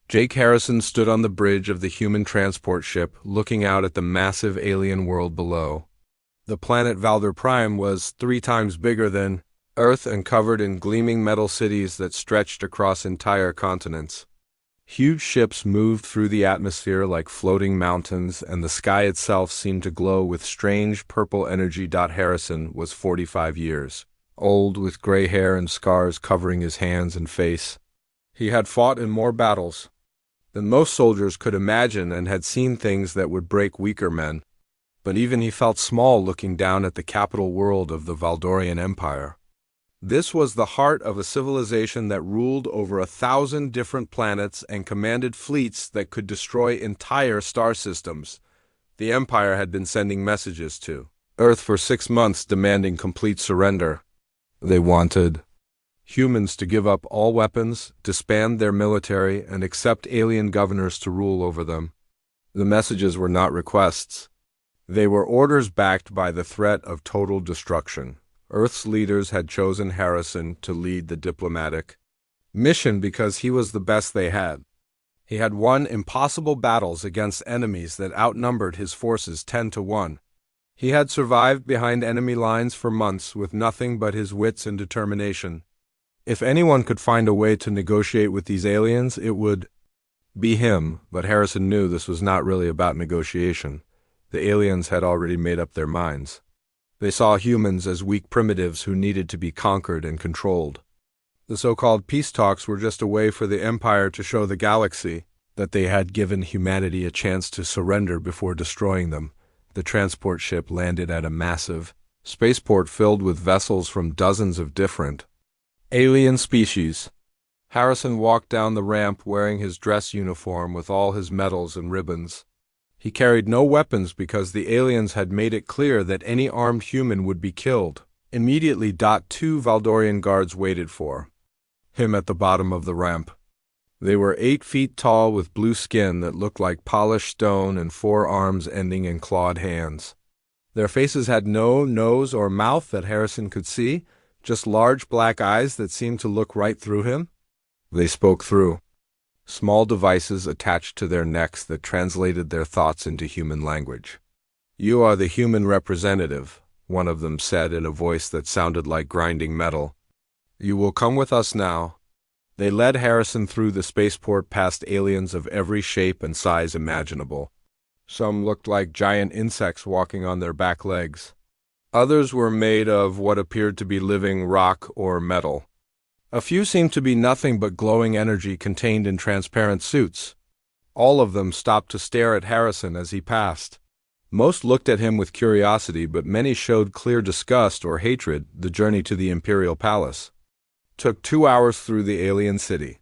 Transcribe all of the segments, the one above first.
Jake Harrison stood on the bridge of the human transport ship, looking out at the massive alien world below. The planet Valder Prime was 3 times bigger than Earth and covered in gleaming metal cities that stretched across entire continents. Huge ships moved through the atmosphere like floating mountains, and the sky itself seemed to glow with strange purple energy. Harrison was 45 years old, with gray hair and scars covering his hands and face. He had fought in more battles than most soldiers could imagine and had seen things that would break weaker men. But even he felt small looking down at the capital world of the Valdorian Empire. This was the heart of a civilization that ruled over 1,000 different planets and commanded fleets that could destroy entire star systems. The Empire had been sending messages to Earth for 6 months demanding complete surrender. They wanted humans to give up all weapons, disband their military, and accept alien governors to rule over them. The messages were not requests. They were orders backed by the threat of total destruction. Earth's leaders had chosen Harrison to lead the diplomatic mission because he was the best they had. He had won impossible battles against enemies that outnumbered his forces 10 to 1. He had survived behind enemy lines for months with nothing but his wits and determination. If anyone could find a way to negotiate with these aliens, it would be him, but Harrison knew this was not really about negotiation. The aliens had already made up their minds. They saw humans as weak primitives who needed to be conquered and controlled. The so-called peace talks were just a way for the Empire to show the galaxy that they had given humanity a chance to surrender before destroying them. The transport ship landed at a massive spaceport filled with vessels from dozens of different alien species. Harrison walked down the ramp wearing his dress uniform with all his medals and ribbons. He carried no weapons because the aliens had made it clear that any armed human would be killed. Immediately, 2 Valdorian guards waited for him at the bottom of the ramp. They were 8 feet tall with blue skin that looked like polished stone and 4 arms ending in clawed hands. Their faces had no nose or mouth that Harrison could see, just large black eyes that seemed to look right through him. They spoke through small devices attached to their necks that translated their thoughts into human language. "You are the human representative," one of them said in a voice that sounded like grinding metal. "You will come with us now." They led Harrison through the spaceport past aliens of every shape and size imaginable. Some looked like giant insects walking on their back legs. Others were made of what appeared to be living rock or metal. A few seemed to be nothing but glowing energy contained in transparent suits. All of them stopped to stare at Harrison as he passed. Most looked at him with curiosity, but many showed clear disgust or hatred. The journey to the Imperial Palace took 2 hours through the alien city.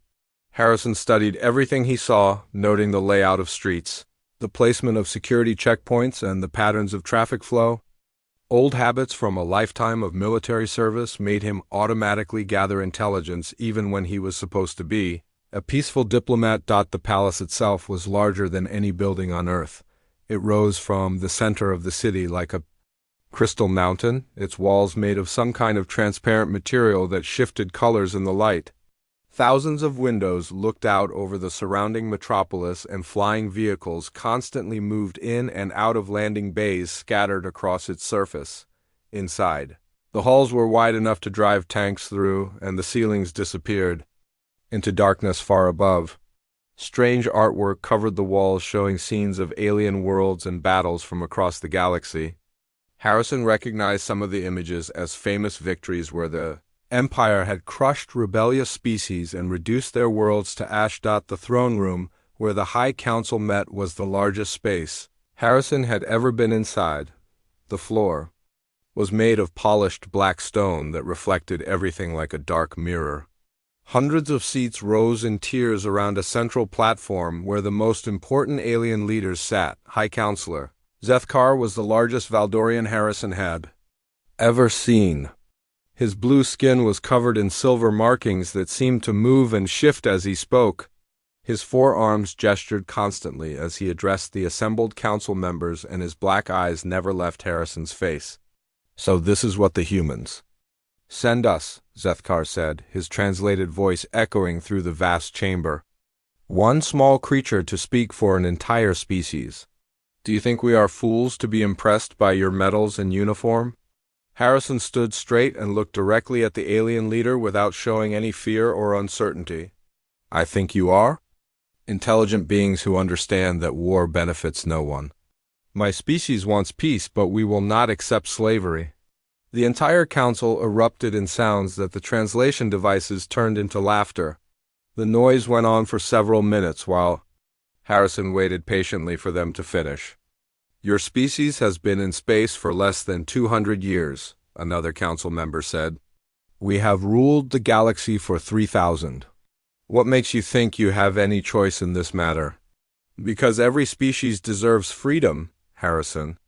Harrison studied everything he saw, noting the layout of streets, the placement of security checkpoints, and the patterns of traffic flow. Old habits from a lifetime of military service made him automatically gather intelligence even when he was supposed to be a peaceful diplomat. The palace itself was larger than any building on Earth. It rose from the center of the city like a crystal mountain, its walls made of some kind of transparent material that shifted colors in the light. Thousands of windows looked out over the surrounding metropolis, and flying vehicles constantly moved in and out of landing bays scattered across its surface. Inside, the halls were wide enough to drive tanks through, and the ceilings disappeared into darkness far above. Strange artwork covered the walls, showing scenes of alien worlds and battles from across the galaxy. Harrison recognized some of the images as famous victories where the Empire had crushed rebellious species and reduced their worlds to ash. The throne room, where the High Council met, was the largest space Harrison had ever been inside. The floor was made of polished black stone that reflected everything like a dark mirror. Hundreds of seats rose in tiers around a central platform where the most important alien leaders sat. High Counselor Zethkar was the largest Valdorian Harrison had ever seen. His blue skin was covered in silver markings that seemed to move and shift as he spoke. His 4 arms gestured constantly as he addressed the assembled council members, and his black eyes never left Harrison's face. "So this is what the humans send us," Zethkar said, his translated voice echoing through the vast chamber. One small creature to speak for an entire species. Do you think we are fools to be impressed by your medals and uniform? Harrison stood straight and looked directly at the alien leader without showing any fear or uncertainty. I think you are? Intelligent beings who understand that war benefits no one. My species wants peace, but we will not accept slavery. The entire council erupted in sounds that the translation devices turned into laughter. The noise went on for several minutes while Harrison waited patiently for them to finish. Your species has been in space for less than 200 years, another council member said. We have ruled the galaxy for 3,000. What makes you think you have any choice in this matter? Because every species deserves freedom, Harrison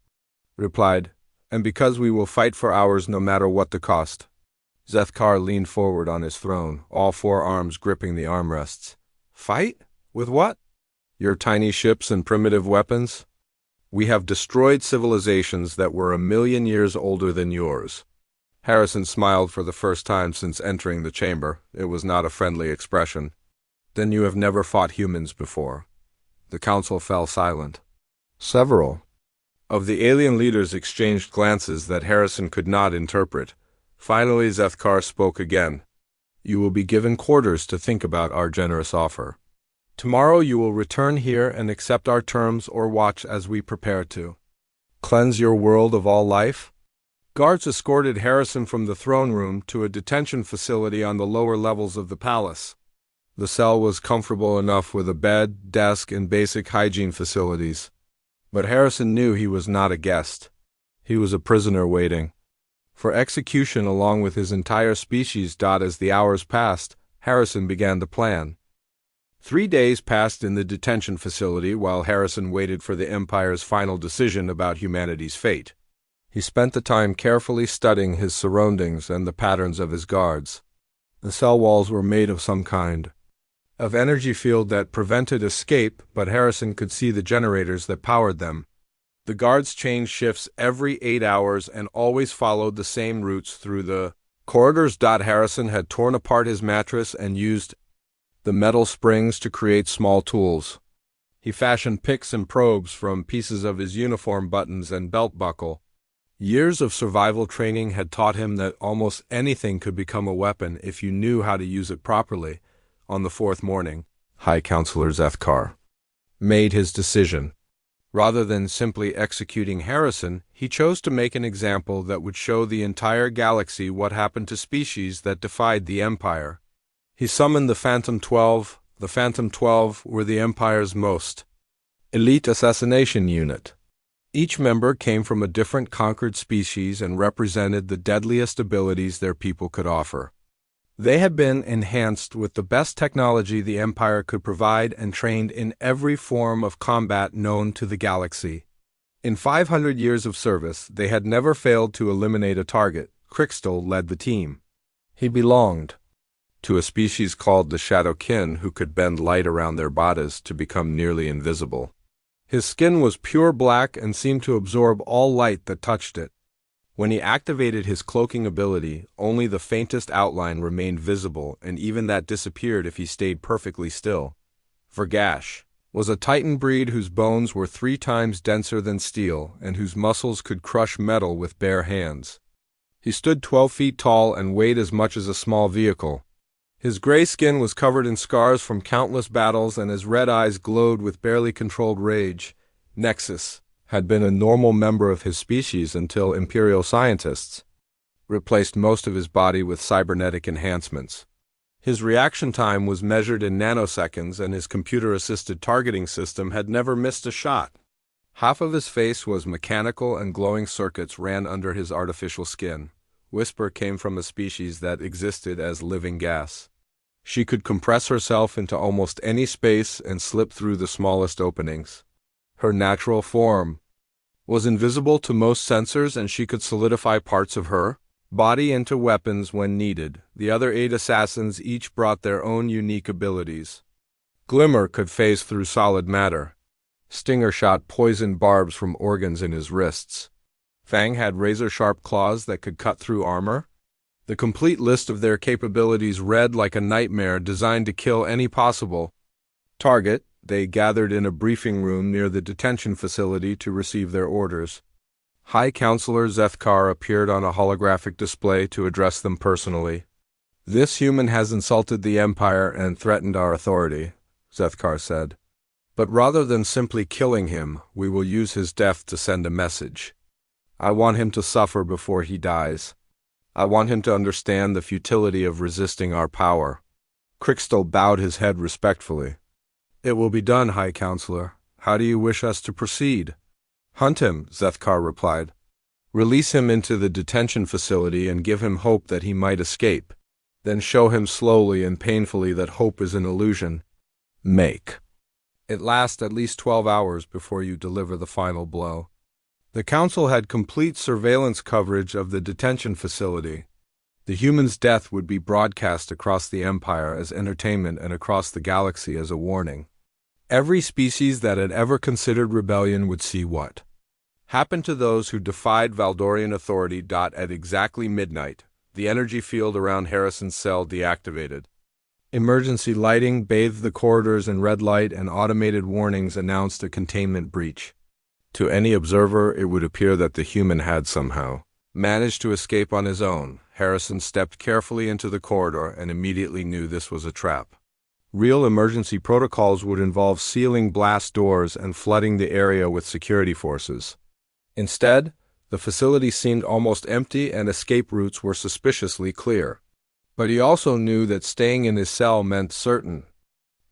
replied, and because we will fight for ours no matter what the cost. Zethkar leaned forward on his throne, all four arms gripping the armrests. Fight? With what? Your tiny ships and primitive weapons? We have destroyed civilizations that were 1,000,000 years older than yours. Harrison smiled for the first time since entering the chamber. It was not a friendly expression. Then you have never fought humans before. The council fell silent. Several of the alien leaders exchanged glances that Harrison could not interpret. Finally, Zethkar spoke again. You will be given quarters to think about our generous offer. Tomorrow you will return here and accept our terms or watch as we prepare to cleanse your world of all life. Guards escorted Harrison from the throne room to a detention facility on the lower levels of the palace. The cell was comfortable enough with a bed, desk, and basic hygiene facilities. But Harrison knew he was not a guest. He was a prisoner waiting for execution along with his entire species. As the hours passed, Harrison began to plan. 3 days passed in the detention facility while Harrison waited for the Empire's final decision about humanity's fate. He spent the time carefully studying his surroundings and the patterns of his guards. The cell walls were made of some kind of energy field that prevented escape, but Harrison could see the generators that powered them. The guards changed shifts every 8 hours and always followed the same routes through the corridors. Harrison had torn apart his mattress and used the metal springs to create small tools. He fashioned picks and probes from pieces of his uniform buttons and belt buckle. Years of survival training had taught him that almost anything could become a weapon if you knew how to use it properly. On the 4th morning, High Counselor Zethkar made his decision. Rather than simply executing Harrison, he chose to make an example that would show the entire galaxy what happened to species that defied the Empire. He summoned the Phantom 12. The Phantom 12 were the Empire's most elite assassination unit. Each member came from a different conquered species and represented the deadliest abilities their people could offer. They had been enhanced with the best technology the Empire could provide and trained in every form of combat known to the galaxy. In 500 years of service, they had never failed to eliminate a target. Crystal led the team. He belonged to a species called the Shadowkin who could bend light around their bodies to become nearly invisible. His skin was pure black and seemed to absorb all light that touched it. When he activated his cloaking ability, only the faintest outline remained visible, and even that disappeared if he stayed perfectly still. Vergash was a Titan breed whose bones were 3 times denser than steel and whose muscles could crush metal with bare hands. He stood 12 feet tall and weighed as much as a small vehicle. His gray skin was covered in scars from countless battles, and his red eyes glowed with barely controlled rage. Nexus had been a normal member of his species until Imperial scientists replaced most of his body with cybernetic enhancements. His reaction time was measured in nanoseconds, and his computer-assisted targeting system had never missed a shot. Half of his face was mechanical, and glowing circuits ran under his artificial skin. Whisper came from a species that existed as living gas. She could compress herself into almost any space and slip through the smallest openings. Her natural form was invisible to most sensors, and she could solidify parts of her body into weapons when needed. The other 8 assassins each brought their own unique abilities. Glimmer could phase through solid matter. Stinger shot poisoned barbs from organs in his wrists. Fang had razor-sharp claws that could cut through armor. The complete list of their capabilities read like a nightmare designed to kill any possible Target, they gathered in a briefing room near the detention facility to receive their orders. High Counselor Zethkar appeared on a holographic display to address them personally. "This human has insulted the Empire and threatened our authority," Zethkar said. "But rather than simply killing him, we will use his death to send a message. I want him to suffer before he dies. I want him to understand the futility of resisting our power." Crystal bowed his head respectfully. "It will be done, High Counselor. How do you wish us to proceed?" "Hunt him," Zethkar replied. "Release him into the detention facility and give him hope that he might escape. Then show him slowly and painfully that hope is an illusion. Make it last at least 12 hours before you deliver the final blow." The Council had complete surveillance coverage of the detention facility. The human's death would be broadcast across the Empire as entertainment and across the galaxy as a warning. Every species that had ever considered rebellion would see what happened to those who defied Valdorian authority. At exactly midnight, the energy field around Harrison's cell deactivated. Emergency lighting bathed the corridors in red light, and automated warnings announced a containment breach. To any observer, it would appear that the human had somehow managed to escape on his own. Harrison stepped carefully into the corridor and immediately knew this was a trap. Real emergency protocols would involve sealing blast doors and flooding the area with security forces. Instead, the facility seemed almost empty and escape routes were suspiciously clear. But he also knew that staying in his cell meant certain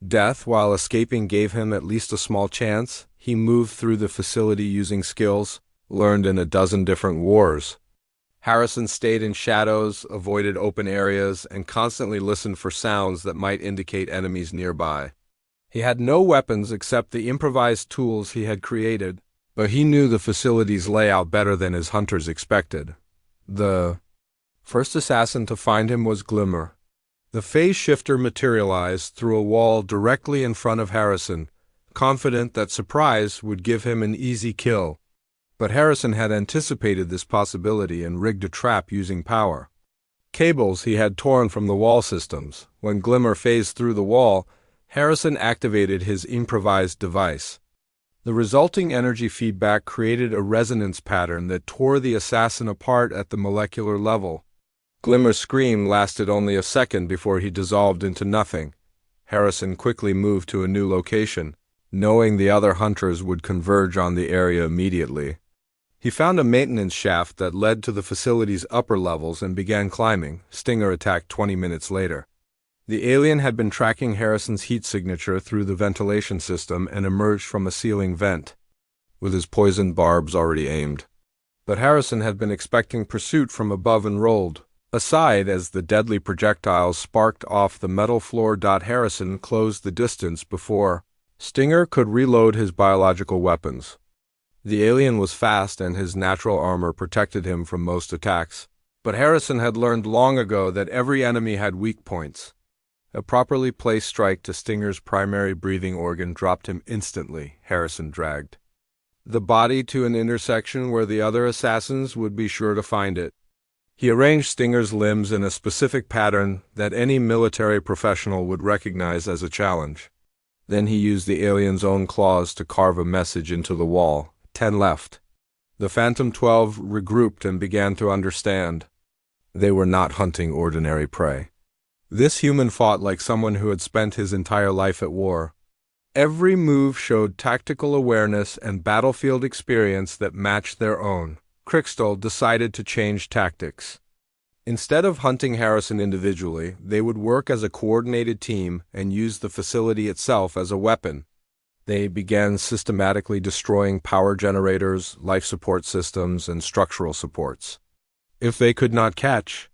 death, while escaping gave him at least a small chance. He moved through the facility using skills learned in a dozen different wars. Harrison stayed in shadows, avoided open areas, and constantly listened for sounds that might indicate enemies nearby. He had no weapons except the improvised tools he had created, but he knew the facility's layout better than his hunters expected. The first assassin to find him was Glimmer. The phase shifter materialized through a wall directly in front of Harrison, confident that surprise would give him an easy kill. But Harrison had anticipated this possibility and rigged a trap using power. Cables he had torn from the wall systems. When Glimmer phased through the wall, Harrison activated his improvised device. The resulting energy feedback created a resonance pattern that tore the assassin apart at the molecular level. Glimmer's scream lasted only a second before he dissolved into nothing. Harrison quickly moved to a new location, knowing the other hunters would converge on the area immediately. He found a maintenance shaft that led to the facility's upper levels and began climbing. Stinger attacked 20 minutes later. The alien had been tracking Harrison's heat signature through the ventilation system and emerged from a ceiling vent, with his poisoned barbs already aimed. But Harrison had been expecting pursuit from above and rolled aside as the deadly projectiles sparked off the metal floor. Harrison closed the distance before Stinger could reload his biological weapons. The alien was fast and his natural armor protected him from most attacks. But Harrison had learned long ago that every enemy had weak points. A properly placed strike to Stinger's primary breathing organ dropped him instantly. Harrison dragged the body to an intersection where the other assassins would be sure to find it. He arranged Stinger's limbs in a specific pattern that any military professional would recognize as a challenge. Then he used the alien's own claws to carve a message into the wall. 10 left. The Phantom 12 regrouped and began to understand. They were not hunting ordinary prey. This human fought like someone who had spent his entire life at war. Every move showed tactical awareness and battlefield experience that matched their own. Crystal decided to change tactics. Instead of hunting Harrison individually, they would work as a coordinated team and use the facility itself as a weapon. They began systematically destroying power generators, life support systems, and structural supports. If they could not catch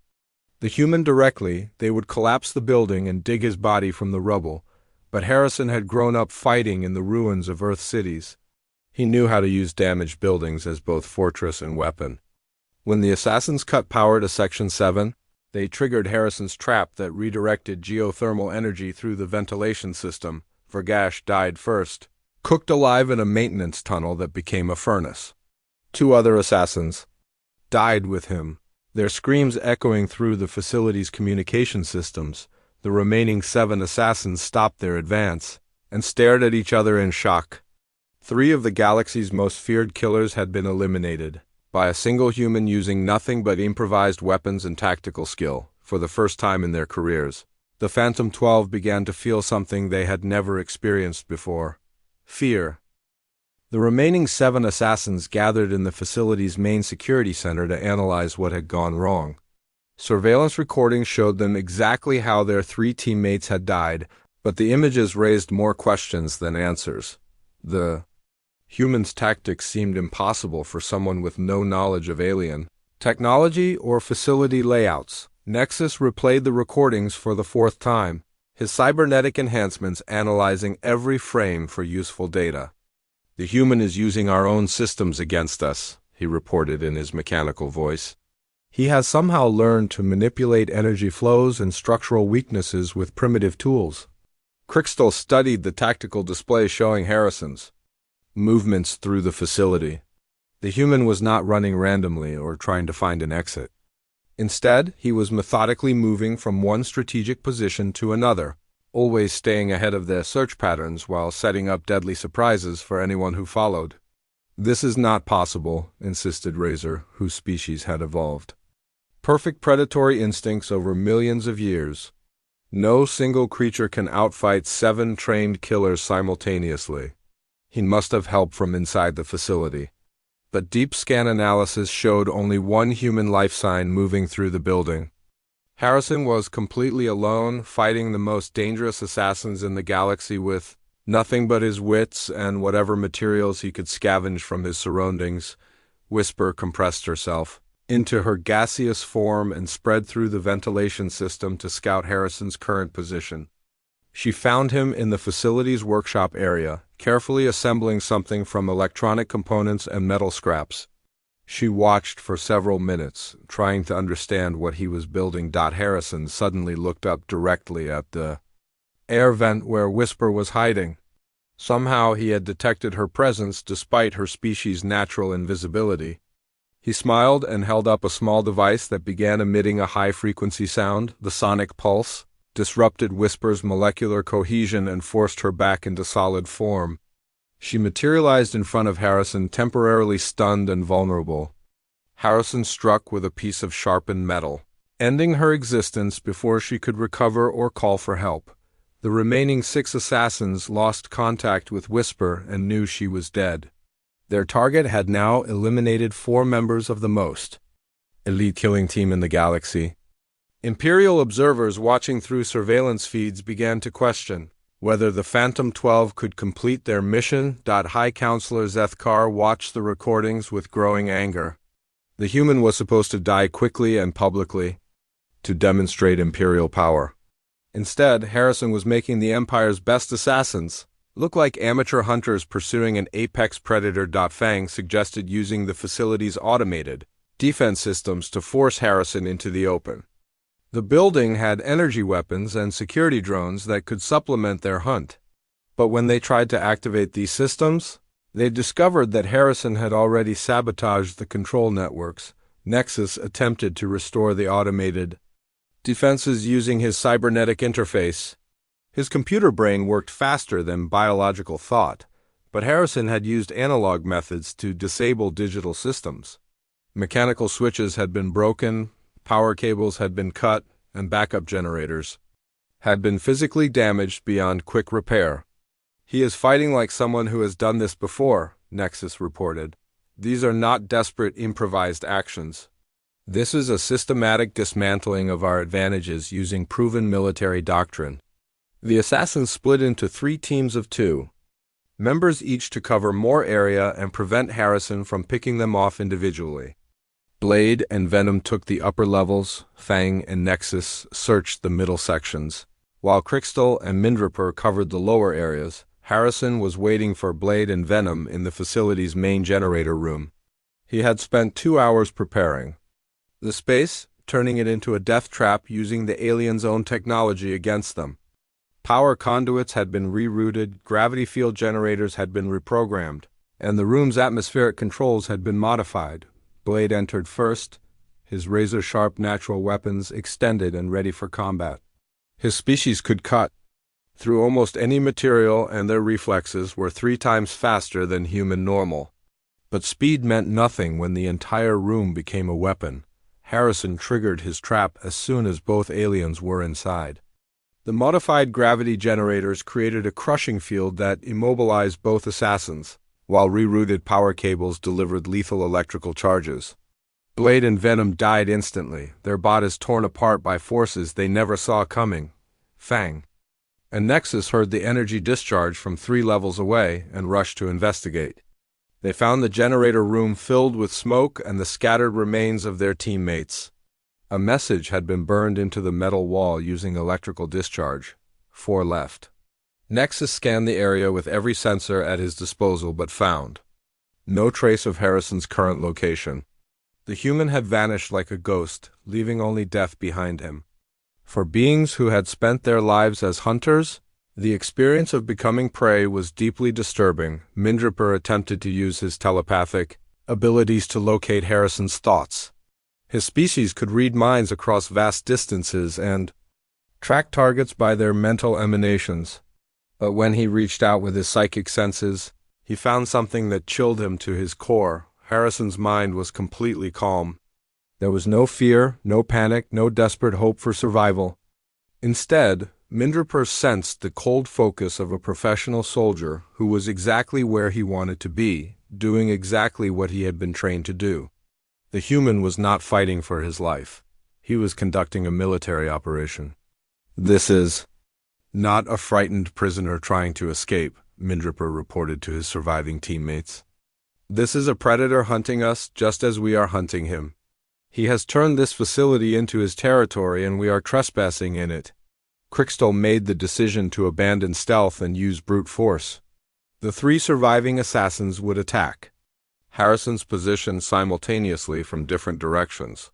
the human directly, they would collapse the building and dig his body from the rubble. But Harrison had grown up fighting in the ruins of Earth cities. He knew how to use damaged buildings as both fortress and weapon. When the assassins cut power to Section 7, they triggered Harrison's trap that redirected geothermal energy through the ventilation system. Vergash died first, cooked alive in a maintenance tunnel that became a furnace. 2 other assassins died with him, their screams echoing through the facility's communication systems. The remaining 7 assassins stopped their advance, and stared at each other in shock. 3 of the galaxy's most feared killers had been eliminated by a single human using nothing but improvised weapons and tactical skill for the first time in their careers. The Phantom 12 began to feel something they had never experienced before: fear. The remaining 7 assassins gathered in the facility's main security center to analyze what had gone wrong. Surveillance recordings showed them exactly how their 3 teammates had died, but the images raised more questions than answers. The humans' tactics seemed impossible for someone with no knowledge of alien technology or facility layouts. Nexus replayed the recordings for the 4th time, his cybernetic enhancements analyzing every frame for useful data. "The human is using our own systems against us," he reported in his mechanical voice. "He has somehow learned to manipulate energy flows and structural weaknesses with primitive tools." Crystal studied the tactical display showing Harrison's movements through the facility. The human was not running randomly or trying to find an exit. Instead, he was methodically moving from one strategic position to another, always staying ahead of their search patterns while setting up deadly surprises for anyone who followed. "This is not possible," insisted Razor, whose species had evolved perfect predatory instincts over millions of years. "No single creature can outfight 7 trained killers simultaneously. He must have help from inside the facility." But deep scan analysis showed only one human life sign moving through the building. Harrison was completely alone, fighting the most dangerous assassins in the galaxy with nothing but his wits and whatever materials he could scavenge from his surroundings. Whisper compressed herself into her gaseous form and spread through the ventilation system to scout Harrison's current position. She found him in the facility's workshop area, carefully assembling something from electronic components and metal scraps. She watched for several minutes, trying to understand what he was building. Harrison suddenly looked up directly at the air vent where Whisper was hiding. Somehow he had detected her presence despite her species' natural invisibility. He smiled and held up a small device that began emitting a high-frequency sound. The sonic pulse disrupted Whisper's molecular cohesion and forced her back into solid form. She materialized in front of Harrison, temporarily stunned and vulnerable. Harrison struck with a piece of sharpened metal, ending her existence before she could recover or call for help. The remaining 6 assassins lost contact with Whisper and knew she was dead. Their target had now eliminated 4 members of the most elite killing team in the galaxy. Imperial observers watching through surveillance feeds began to question whether the Phantom 12 could complete their mission. High Counselor Zethkar watched the recordings with growing anger. The human was supposed to die quickly and publicly to demonstrate Imperial power. Instead, Harrison was making the Empire's best assassins look like amateur hunters pursuing an apex predator. Fang suggested using the facility's automated defense systems to force Harrison into the open. The building had energy weapons and security drones that could supplement their hunt. But when they tried to activate these systems, they discovered that Harrison had already sabotaged the control networks. Nexus attempted to restore the automated defenses using his cybernetic interface. His computer brain worked faster than biological thought, but Harrison had used analog methods to disable digital systems. Mechanical switches had been broken, power cables had been cut, and backup generators had been physically damaged beyond quick repair. "He is fighting like someone who has done this before," Nexus reported. "These are not desperate improvised actions. This is a systematic dismantling of our advantages using proven military doctrine." The assassins split into 3 teams of 2, members each to cover more area and prevent Harrison from picking them off individually. Blade and Venom took the upper levels, Fang and Nexus searched the middle sections. While Crystal and Mindraper covered the lower areas, Harrison was waiting for Blade and Venom in the facility's main generator room. He had spent 2 hours preparing the space, turning it into a death trap using the aliens' own technology against them. Power conduits had been rerouted, gravity field generators had been reprogrammed, and the room's atmospheric controls had been modified. Blade entered first, his razor-sharp natural weapons extended and ready for combat. His species could cut through almost any material, and their reflexes were 3 times faster than human normal. But speed meant nothing when the entire room became a weapon. Harrison triggered his trap as soon as both aliens were inside. The modified gravity generators created a crushing field that immobilized both assassins, while rerouted power cables delivered lethal electrical charges. Blade and Venom died instantly, their bodies torn apart by forces they never saw coming. Fang and Nexus heard the energy discharge from 3 levels away and rushed to investigate. They found the generator room filled with smoke and the scattered remains of their teammates. A message had been burned into the metal wall using electrical discharge. 4 left. Nexus scanned the area with every sensor at his disposal but found no trace of Harrison's current location. The human had vanished like a ghost, leaving only death behind him. For beings who had spent their lives as hunters, the experience of becoming prey was deeply disturbing. Mindripper attempted to use his telepathic abilities to locate Harrison's thoughts. His species could read minds across vast distances and track targets by their mental emanations. But when he reached out with his psychic senses, he found something that chilled him to his core. Harrison's mind was completely calm. There was no fear, no panic, no desperate hope for survival. Instead, Mindripper sensed the cold focus of a professional soldier who was exactly where he wanted to be, doing exactly what he had been trained to do. The human was not fighting for his life. He was conducting a military operation. "This is not a frightened prisoner trying to escape," Mindripper reported to his surviving teammates. "This is a predator hunting us just as we are hunting him. He has turned this facility into his territory and we are trespassing in it." Crystal made the decision to abandon stealth and use brute force. The 3 surviving assassins would attack Harrison's position simultaneously from different directions.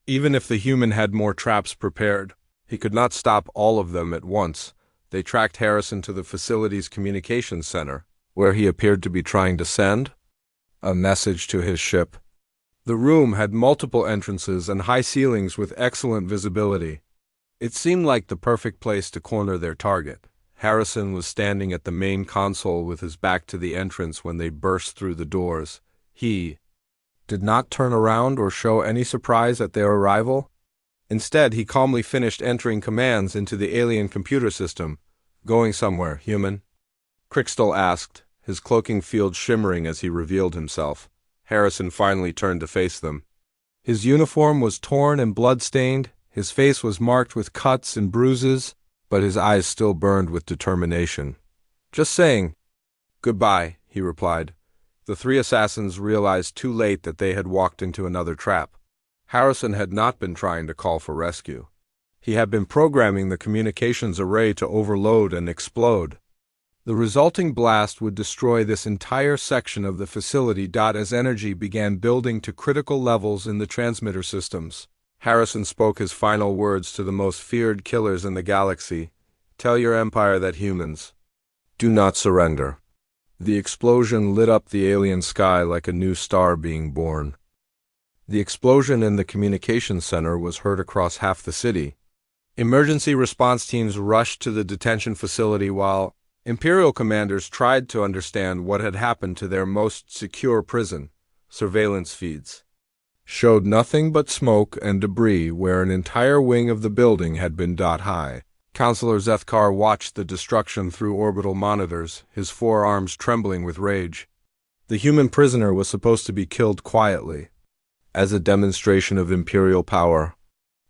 Even if the human had more traps prepared, he could not stop all of them at once. They tracked Harrison to the facility's communications center, where he appeared to be trying to send a message to his ship. The room had multiple entrances and high ceilings with excellent visibility. It seemed like the perfect place to corner their target. Harrison was standing at the main console with his back to the entrance when they burst through the doors. He did not turn around or show any surprise at their arrival. Instead, he calmly finished entering commands into the alien computer system. "Going somewhere, human?" Crystal asked, his cloaking field shimmering as he revealed himself. Harrison finally turned to face them. His uniform was torn and blood-stained, his face was marked with cuts and bruises, but his eyes still burned with determination. "Just saying goodbye," he replied. The 3 assassins realized too late that they had walked into another trap. Harrison had not been trying to call for rescue. He had been programming the communications array to overload and explode. The resulting blast would destroy this entire section of the facility. As energy began building to critical levels in the transmitter systems, Harrison spoke his final words to the most feared killers in the galaxy. "Tell your empire that humans do not surrender." The explosion lit up the alien sky like a new star being born. The explosion in the communications center was heard across half the city. Emergency response teams rushed to the detention facility while Imperial commanders tried to understand what had happened to their most secure prison. Surveillance feeds showed nothing but smoke and debris where an entire wing of the building had been high. Counselor Zethkar watched the destruction through orbital monitors, his forearms trembling with rage. The human prisoner was supposed to be killed quietly, as a demonstration of Imperial power.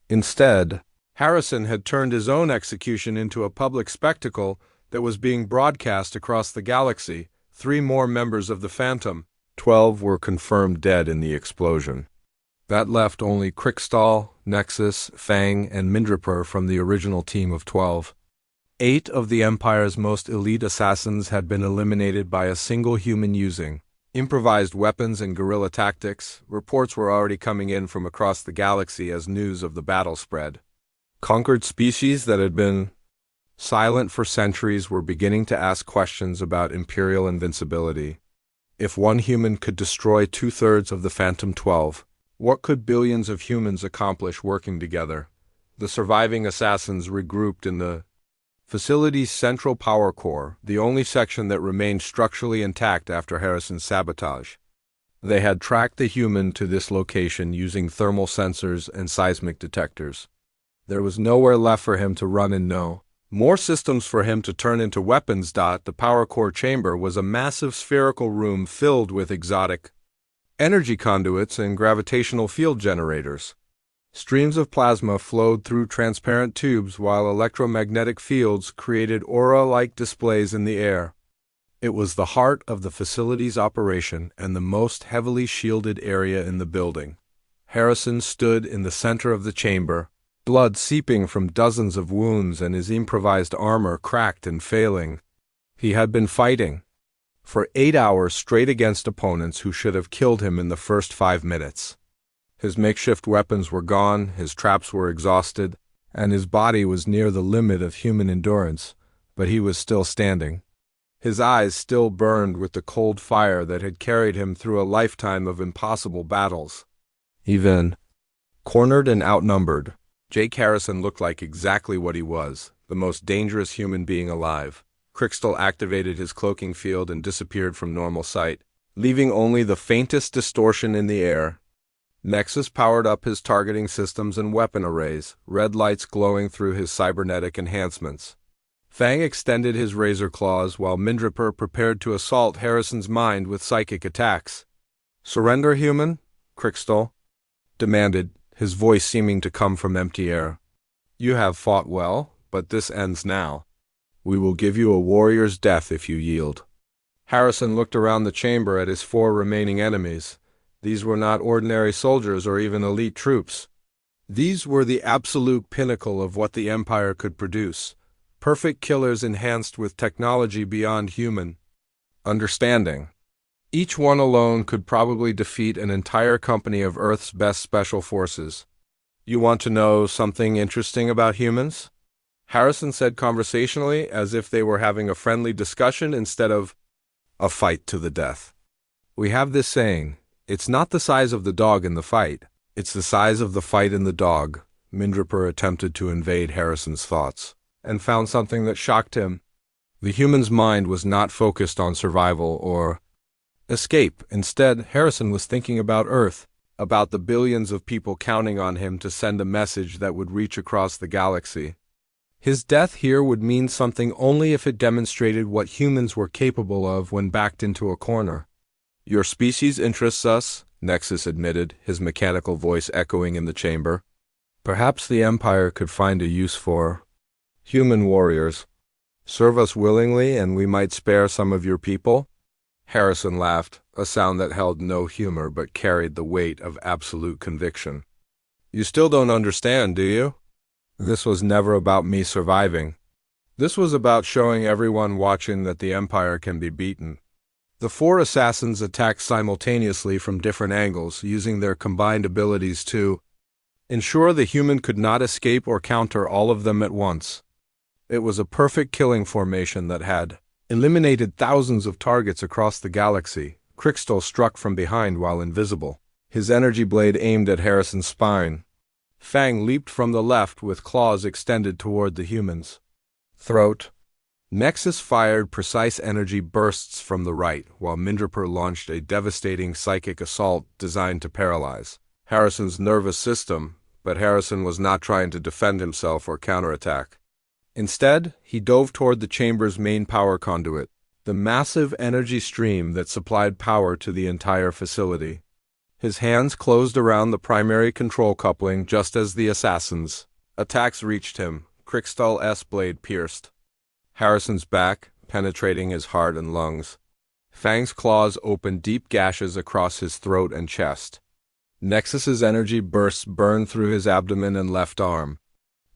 Instead, Harrison had turned his own execution into a public spectacle that was being broadcast across the galaxy. 3 more members of the Phantom 12 were confirmed dead in the explosion. That left only Crystal, Nexus, Fang, and Mindripper from the original team of 12. 8 of the Empire's most elite assassins had been eliminated by a single human using improvised weapons and guerrilla tactics. Reports were already coming in from across the galaxy as news of the battle spread. Conquered species that had been silent for centuries were beginning to ask questions about Imperial invincibility. If one human could destroy 2/3 of the Phantom 12, what could billions of humans accomplish working together? The surviving assassins regrouped in the Facility's central power core, the only section that remained structurally intact after Harrison's sabotage. They had tracked the human to this location using thermal sensors and seismic detectors. There was nowhere left for him to run and no more systems for him to turn into weapons. The power core chamber was a massive spherical room filled with exotic energy conduits and gravitational field generators. Streams of plasma flowed through transparent tubes while electromagnetic fields created aura-like displays in the air. It was the heart of the facility's operation and the most heavily shielded area in the building. Harrison stood in the center of the chamber, blood seeping from dozens of wounds and his improvised armor cracked and failing. He had been fighting for 8 hours straight against opponents who should have killed him in the first 5 minutes. His makeshift weapons were gone, his traps were exhausted, and his body was near the limit of human endurance, but he was still standing. His eyes still burned with the cold fire that had carried him through a lifetime of impossible battles. Even cornered and outnumbered, Jake Harrison looked like exactly what he was, the most dangerous human being alive. Crystal activated his cloaking field and disappeared from normal sight, leaving only the faintest distortion in the air. Nexus powered up his targeting systems and weapon arrays, red lights glowing through his cybernetic enhancements. Fang extended his razor claws while Mindrapur prepared to assault Harrison's mind with psychic attacks. "Surrender, human?" Crystal demanded, his voice seeming to come from empty air. "You have fought well, but this ends now. We will give you a warrior's death if you yield." Harrison looked around the chamber at his 4 remaining enemies. These were not ordinary soldiers or even elite troops. These were the absolute pinnacle of what the Empire could produce. Perfect killers enhanced with technology beyond human understanding. Each one alone could probably defeat an entire company of Earth's best special forces. "You want to know something interesting about humans?" Harrison said conversationally, as if they were having a friendly discussion instead of a fight to the death. "We have this saying, it's not the size of the dog in the fight, it's the size of the fight in the dog." Mindrapur attempted to invade Harrison's thoughts, and found something that shocked him. The human's mind was not focused on survival or escape. Instead, Harrison was thinking about Earth, about the billions of people counting on him to send a message that would reach across the galaxy. His death here would mean something only if it demonstrated what humans were capable of when backed into a corner. "Your species interests us," Nexus admitted, his mechanical voice echoing in the chamber. "Perhaps the Empire could find a use for human warriors. Serve us willingly and we might spare some of your people." Harrison laughed, a sound that held no humor but carried the weight of absolute conviction. "You still don't understand, do you? This was never about me surviving. This was about showing everyone watching that the Empire can be beaten." The 4 assassins attacked simultaneously from different angles, using their combined abilities to ensure the human could not escape or counter all of them at once. It was a perfect killing formation that had eliminated thousands of targets across the galaxy. Crystal struck from behind while invisible, his energy blade aimed at Harrison's spine. Fang leaped from the left with claws extended toward the human's throat. Nexus fired precise energy bursts from the right, while Mindrapur launched a devastating psychic assault designed to paralyze Harrison's nervous system, but Harrison was not trying to defend himself or counterattack. Instead, he dove toward the chamber's main power conduit, the massive energy stream that supplied power to the entire facility. His hands closed around the primary control coupling just as the assassins' attacks reached him. Crystal's blade pierced Harrison's back, penetrating his heart and lungs. Fang's claws opened deep gashes across his throat and chest. Nexus's energy bursts burned through his abdomen and left arm.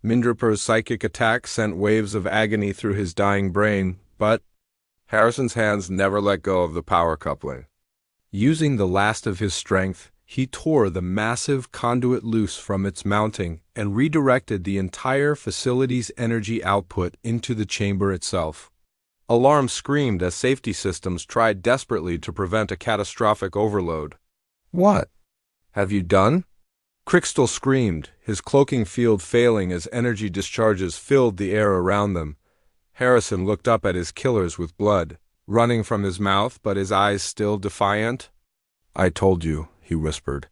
Mindrapur's psychic attack sent waves of agony through his dying brain, but Harrison's hands never let go of the power coupling. Using the last of his strength, he tore the massive conduit loose from its mounting and redirected the entire facility's energy output into the chamber itself. Alarms screamed as safety systems tried desperately to prevent a catastrophic overload. "What have you done?" Crystal screamed, his cloaking field failing as energy discharges filled the air around them. Harrison looked up at his killers with blood running from his mouth, but his eyes still defiant. "I told you," he whispered.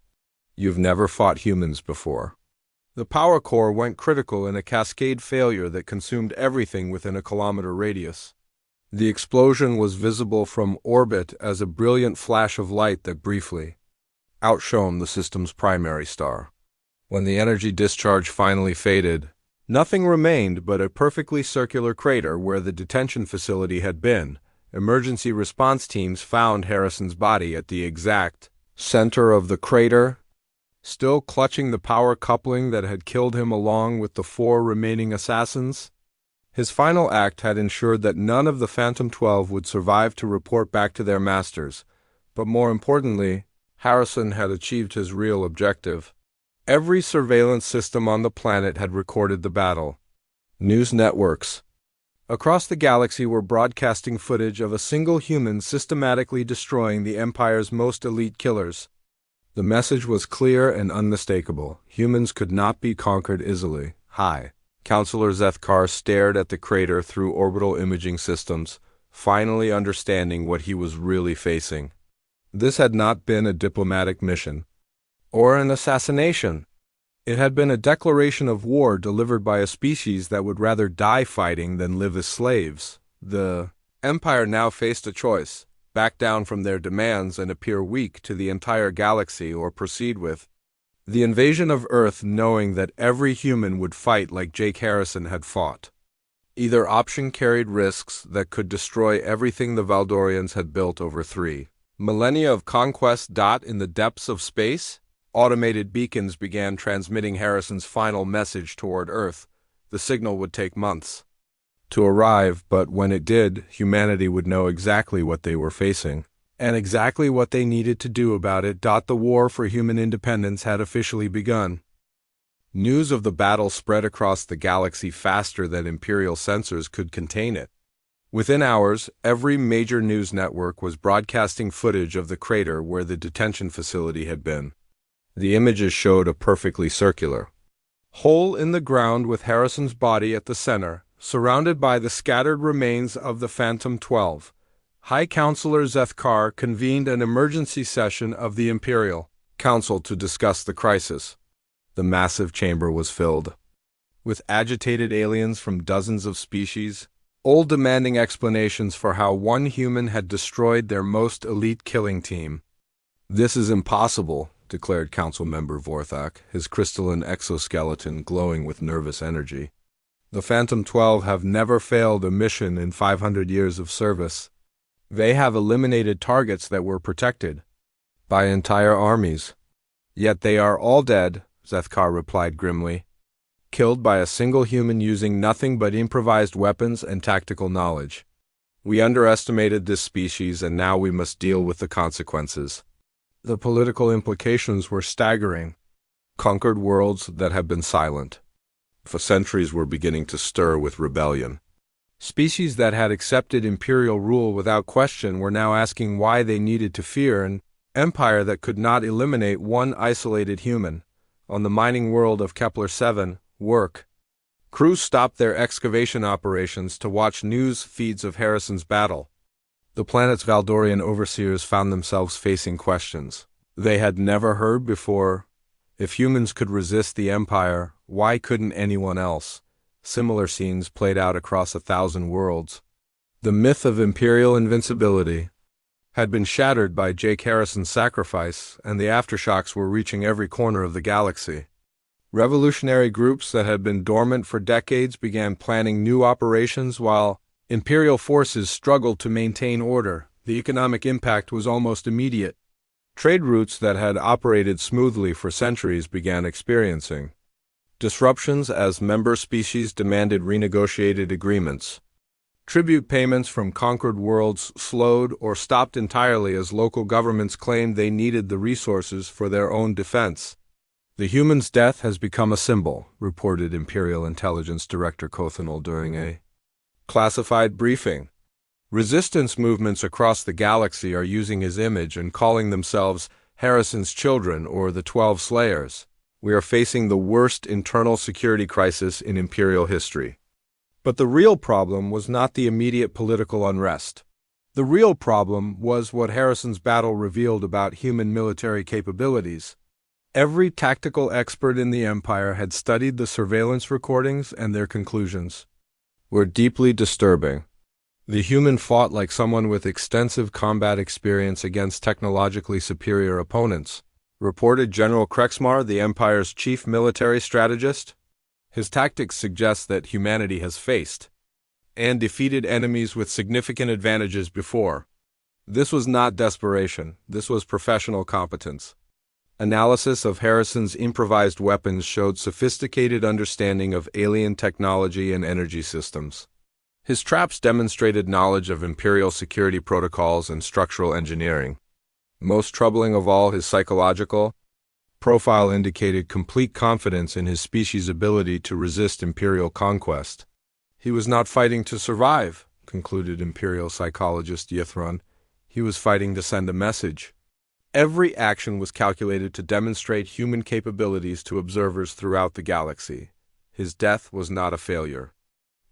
"You've never fought humans before." The power core went critical in a cascade failure that consumed everything within a kilometer radius. The explosion was visible from orbit as a brilliant flash of light that briefly outshone the system's primary star. When the energy discharge finally faded, nothing remained but a perfectly circular crater where the detention facility had been. Emergency response teams found Harrison's body at the exact center of the crater, still clutching the power coupling that had killed him along with the 4 remaining assassins. His final act had ensured that none of the Phantom 12 would survive to report back to their masters, but more importantly, Harrison had achieved his real objective. Every surveillance system on the planet had recorded the battle. News networks across the galaxy were broadcasting footage of a single human systematically destroying the Empire's most elite killers. The message was clear and unmistakable. Humans could not be conquered easily. Hi. Counselor Zethkar stared at the crater through orbital imaging systems, finally understanding what he was really facing. This had not been a diplomatic mission, or an assassination. It had been a declaration of war delivered by a species that would rather die fighting than live as slaves. The Empire now faced a choice: back down from their demands and appear weak to the entire galaxy, or proceed with the invasion of Earth, knowing that every human would fight like Jake Harrison had fought. Either option carried risks that could destroy everything the Valdorians had built over 3 millennia of conquest. In the depths of space, automated beacons began transmitting Harrison's final message toward Earth. The signal would take months to arrive, but when it did, humanity would know exactly what they were facing, and exactly what they needed to do about it. The war for human independence had officially begun. News of the battle spread across the galaxy faster than Imperial sensors could contain it. Within hours, every major news network was broadcasting footage of the crater where the detention facility had been. The images showed a perfectly circular hole in the ground with Harrison's body at the center, surrounded by the scattered remains of the Phantom 12. High Counselor Zethkar convened an emergency session of the Imperial Council to discuss the crisis. The massive chamber was filled with agitated aliens from dozens of species, all demanding explanations for how one human had destroyed their most elite killing team. "This is impossible," declared Council Member Vorthak, his crystalline exoskeleton glowing with nervous energy. "The Phantom 12 have never failed a mission in 500 years of service. They have eliminated targets that were protected by entire armies. Yet they are all dead," Zethkar replied grimly, "killed by a single human using nothing but improvised weapons and tactical knowledge. We underestimated this species, and now we must deal with the consequences." The political implications were staggering. Conquered worlds that had been silent for centuries were beginning to stir with rebellion. Species that had accepted imperial rule without question were now asking why they needed to fear an empire that could not eliminate one isolated human. On the mining world of Kepler 7, work crews stopped their excavation operations to watch news feeds of Harrison's battle. The planet's Valdorian overseers found themselves facing questions they had never heard before. If humans could resist the Empire, why couldn't anyone else? Similar scenes played out across 1,000 worlds. The myth of imperial invincibility had been shattered by Jake Harrison's sacrifice, and the aftershocks were reaching every corner of the galaxy. Revolutionary groups that had been dormant for decades began planning new operations while Imperial forces struggled to maintain order. The economic impact was almost immediate. Trade routes that had operated smoothly for centuries began experiencing disruptions as member species demanded renegotiated agreements. Tribute payments from conquered worlds slowed or stopped entirely as local governments claimed they needed the resources for their own defense. "The human's death has become a symbol," reported Imperial Intelligence Director Kothanol during a classified briefing. "Resistance movements across the galaxy are using his image and calling themselves Harrison's children or the 12 Slayers. We are facing the worst internal security crisis in Imperial history." But the real problem was not the immediate political unrest. The real problem was what Harrison's battle revealed about human military capabilities. Every tactical expert in the Empire had studied the surveillance recordings, and their conclusions were deeply disturbing. The human fought like someone with extensive combat experience against technologically superior opponents, reported General Krexmar, the Empire's chief military strategist. His tactics suggest that humanity has faced and defeated enemies with significant advantages before. This was not desperation, this was professional competence. Analysis of Harrison's improvised weapons showed sophisticated understanding of alien technology and energy systems. His traps demonstrated knowledge of Imperial security protocols and structural engineering. Most troubling of all, his psychological profile indicated complete confidence in his species' ability to resist Imperial conquest. He was not fighting to survive, concluded Imperial psychologist Yithron. He was fighting to send a message. Every action was calculated to demonstrate human capabilities to observers throughout the galaxy. His death was not a failure.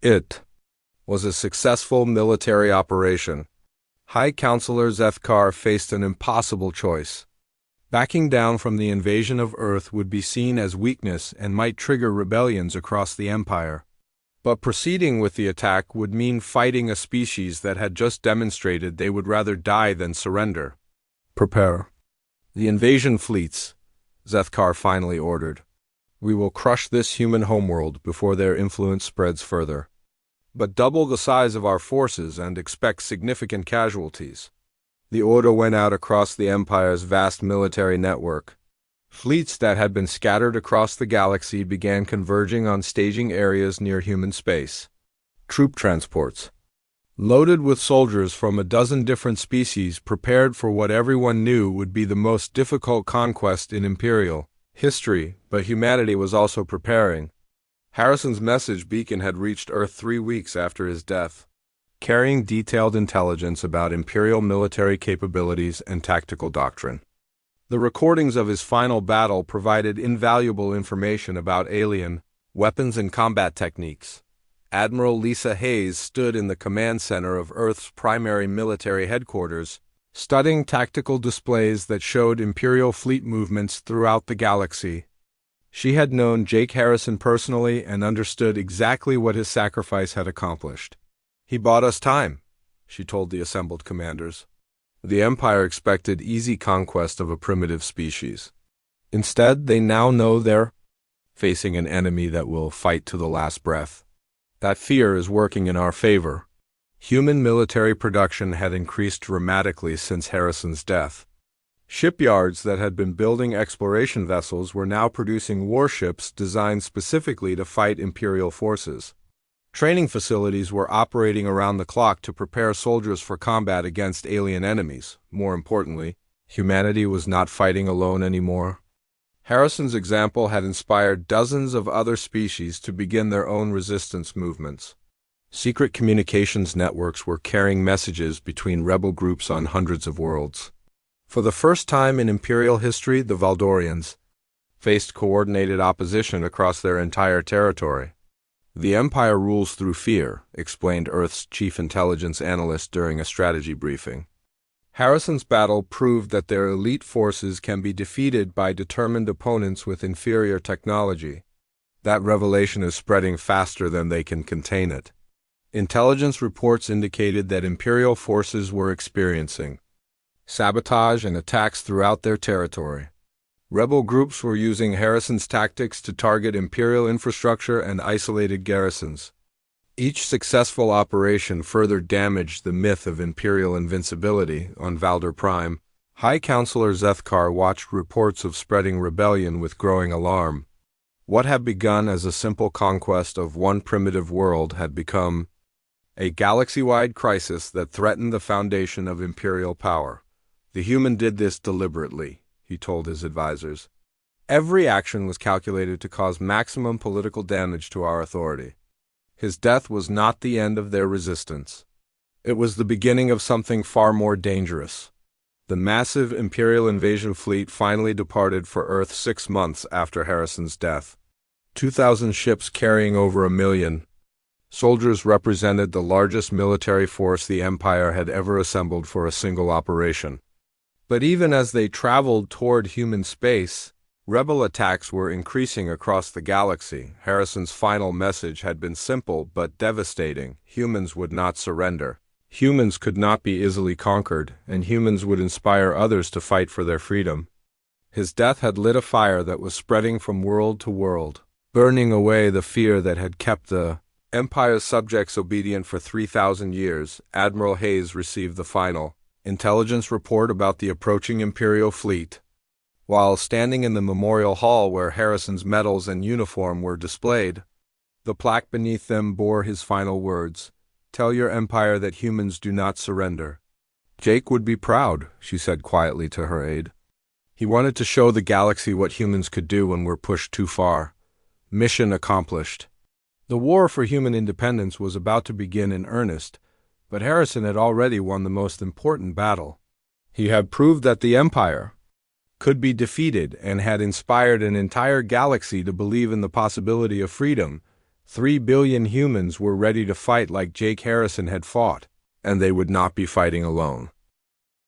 It was a successful military operation. High Counselor Zethkar faced an impossible choice. Backing down from the invasion of Earth would be seen as weakness and might trigger rebellions across the Empire. But proceeding with the attack would mean fighting a species that had just demonstrated they would rather die than surrender. Prepare the invasion fleets, Zethkar finally ordered. We will crush this human homeworld before their influence spreads further. But double the size of our forces and expect significant casualties. The order went out across the Empire's vast military network. Fleets that had been scattered across the galaxy began converging on staging areas near human space. Troop transports, loaded with soldiers from a dozen different species, prepared for what everyone knew would be the most difficult conquest in Imperial history, but humanity was also preparing. Harrison's message beacon had reached Earth 3 weeks after his death, carrying detailed intelligence about Imperial military capabilities and tactical doctrine. The recordings of his final battle provided invaluable information about alien weapons and combat techniques. Admiral Lisa Hayes stood in the command center of Earth's primary military headquarters, studying tactical displays that showed Imperial fleet movements throughout the galaxy. She had known Jake Harrison personally and understood exactly what his sacrifice had accomplished. He bought us time, she told the assembled commanders. The Empire expected easy conquest of a primitive species. Instead, they now know they're facing an enemy that will fight to the last breath. That fear is working in our favor. Human military production had increased dramatically since Harrison's death. Shipyards that had been building exploration vessels were now producing warships designed specifically to fight Imperial forces. Training facilities were operating around the clock to prepare soldiers for combat against alien enemies. More importantly, humanity was not fighting alone anymore. Harrison's example had inspired dozens of other species to begin their own resistance movements. Secret communications networks were carrying messages between rebel groups on hundreds of worlds. For the first time in Imperial history, the Valdorians faced coordinated opposition across their entire territory. The Empire rules through fear, explained Earth's chief intelligence analyst during a strategy briefing. Harrison's battle proved that their elite forces can be defeated by determined opponents with inferior technology. That revelation is spreading faster than they can contain it. Intelligence reports indicated that Imperial forces were experiencing sabotage and attacks throughout their territory. Rebel groups were using Harrison's tactics to target Imperial infrastructure and isolated garrisons. Each successful operation further damaged the myth of Imperial invincibility. On Valder Prime, High Counselor Zethkar watched reports of spreading rebellion with growing alarm. What had begun as a simple conquest of one primitive world had become a galaxy-wide crisis that threatened the foundation of Imperial power. The human did this deliberately, he told his advisors. Every action was calculated to cause maximum political damage to our authority. His death was not the end of their resistance. It was the beginning of something far more dangerous. The massive Imperial invasion fleet finally departed for Earth 6 months after Harrison's death. 2,000 ships carrying over 1 million Soldiers represented the largest military force the Empire had ever assembled for a single operation. But even as they traveled toward human space, rebel attacks were increasing across the galaxy. Harrison's final message had been simple but devastating: humans would not surrender. Humans could not be easily conquered, and humans would inspire others to fight for their freedom. His death had lit a fire that was spreading from world to world, burning away the fear that had kept the Empire's subjects obedient for 3,000 years. Admiral Hayes received the final intelligence report about the approaching Imperial fleet. While standing in the memorial hall where Harrison's medals and uniform were displayed, the plaque beneath them bore his final words: "Tell your Empire that humans do not surrender." "Jake would be proud," she said quietly to her aide. He wanted to show the galaxy what humans could do when we're pushed too far. Mission accomplished. The war for human independence was about to begin in earnest, but Harrison had already won the most important battle. He had proved that the Empire could be defeated and had inspired an entire galaxy to believe in the possibility of freedom. 3 billion humans were ready to fight like Jake Harrison had fought, and they would not be fighting alone.